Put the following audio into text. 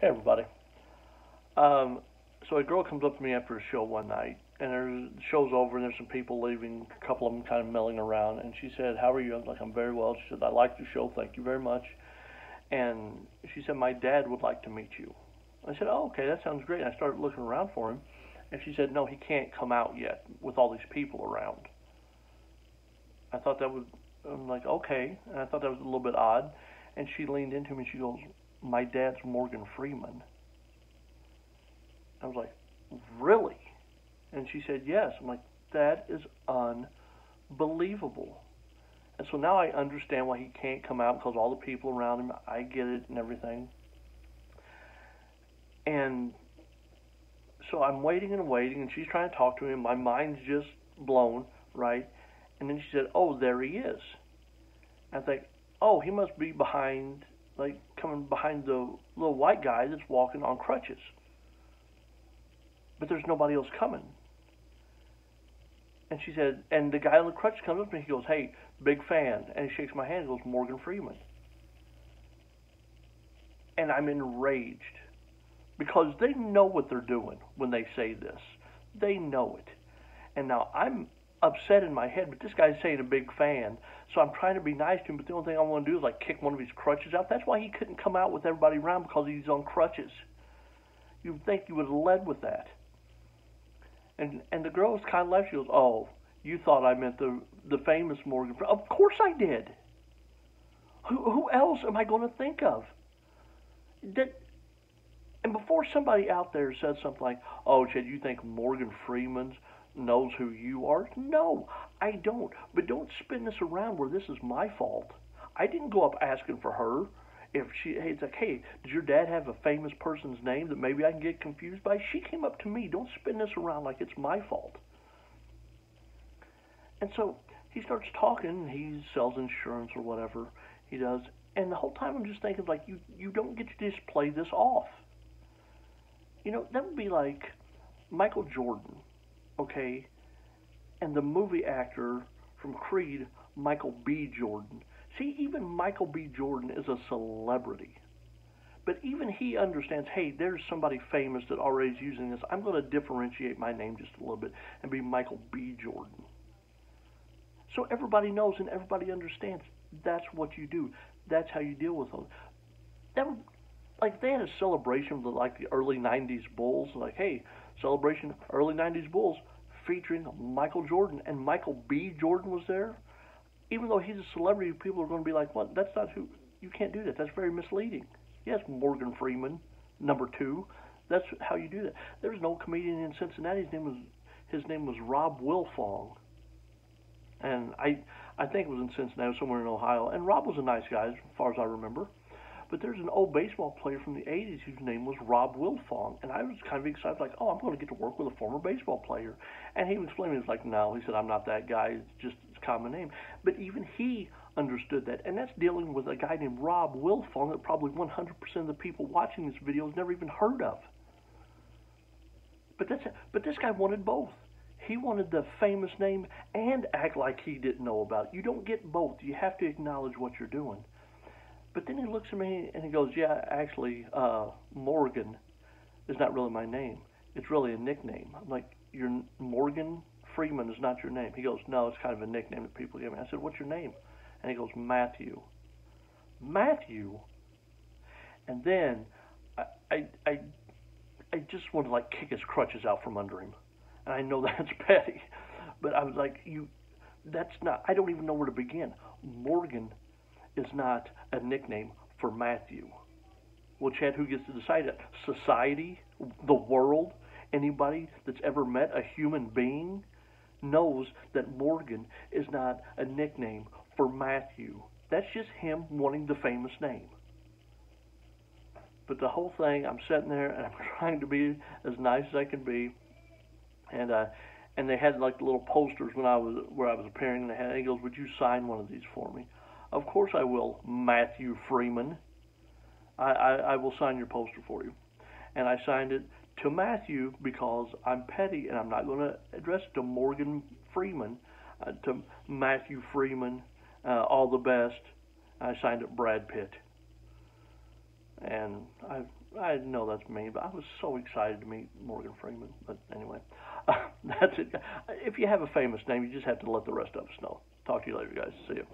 Hey everybody. Um, so a girl comes up to me after a show one night, and the show's over, and there's some people leaving. A couple of them kind of milling around, and she said, "How are you?" I was like, "I'm very well." She said, "I liked the show. Thank you very much." And she said, "My dad would like to meet you." I said, "Oh, okay, that sounds great." And I started looking around for him, and she said, "No, he can't come out yet with all these people around." I thought that was, I'm like, okay, and I thought that was a little bit odd. And she leaned into me and she goes, "My dad's Morgan Freeman." I was like, "Really?" And she said, "Yes." I'm like, "That is unbelievable." And so now I understand why he can't come out because all the people around him, I get it and everything. And so I'm waiting and waiting, and she's trying to talk to him. My mind's just blown, right? And then she said, "Oh, there he is." I think, "Oh, he must be behind, like coming behind the little white guy that's walking on crutches." But there's nobody else coming. And she said, and the guy on the crutch comes up to me. He goes, "Hey, big fan." And he shakes my hand and goes, "Morgan Freeman." And I'm enraged because they know what they're doing when they say this. They know it. And now I'm upset in my head, but this guy's saying a big fan. So I'm trying to be nice to him, but the only thing I want to do is like kick one of his crutches out. That's why he couldn't come out with everybody around because he's on crutches. You'd think you would have led with that. And the girl was kind of left. She goes, "Oh, you thought I meant the famous Morgan Freeman." Of course I did. Who else am I going to think of? That and before somebody out there says something like, "Oh, Chad, you think Morgan Freeman knows who you are?" No, I don't. But don't spin this around where this is my fault. I didn't go up asking for her. If hey, it's like, "Hey, does your dad have a famous person's name that maybe I can get confused by?" She came up to me. Don't spin this around like it's my fault. And so he starts talking. He sells insurance or whatever he does. And the whole time I'm just thinking, like, you don't get to just play this off. That would be like Michael Jordan, okay, and the movie actor from Creed, Michael B. Jordan. See, even Michael B. Jordan is a celebrity. But even he understands, hey, there's somebody famous that already is using this. I'm going to differentiate my name just a little bit and be Michael B. Jordan. So everybody knows and everybody understands that's what you do. That's how you deal with them. That would, like they had a celebration with like the early '90s Bulls, like hey, celebration early '90s Bulls featuring Michael Jordan, and Michael B. Jordan was there. Even though he's a celebrity, people are going to be like, "What? That's not who. You can't do that. That's very misleading." Yes, Morgan Freeman, number two. That's how you do that. There's an old comedian in Cincinnati. His name was Rob Wilfong, and I think it was in Cincinnati, somewhere in Ohio. And Rob was a nice guy, as far as I remember. But there's an old baseball player from the '80s whose name was Rob Wilfong, and I was kind of excited, like, "Oh, I'm going to get to work with a former baseball player." And he was explaining, he was like, "No," he said, "I'm not that guy. It's just a common name." But even he understood that, and that's dealing with a guy named Rob Wilfong that probably 100% of the people watching this video has never even heard of. But this guy wanted both. He wanted the famous name and act like he didn't know about it. You don't get both. You have to acknowledge what you're doing. But then he looks at me and he goes, "Yeah, actually, Morgan is not really my name. It's really a nickname." I'm like, "Your Morgan Freeman is not your name." He goes, "No, it's kind of a nickname that people give me." I said, "What's your name?" And he goes, "Matthew." Matthew. And then I I I, I just wanted to like kick his crutches out from under him. And I know that's petty, but I was like, "You, that's not. I don't even know where to begin." Morgan is not a nickname for Matthew. Well, Chad, who gets to decide it? Society? The world? Anybody that's ever met a human being knows that Morgan is not a nickname for Matthew. That's just him wanting the famous name. But the whole thing, I'm sitting there and I'm trying to be as nice as I can be, and they had like little posters when I was where I was appearing, and he goes, "Would you sign one of these for me?" Of course I will, Matthew Freeman. I will sign your poster for you. And I signed it to Matthew because I'm petty and I'm not going to address it to Morgan Freeman, to Matthew Freeman, all the best. I signed it Brad Pitt. And I know that's mean, but I was so excited to meet Morgan Freeman. But anyway, that's it. If you have a famous name, you just have to let the rest of us know. Talk to you later, guys. See you.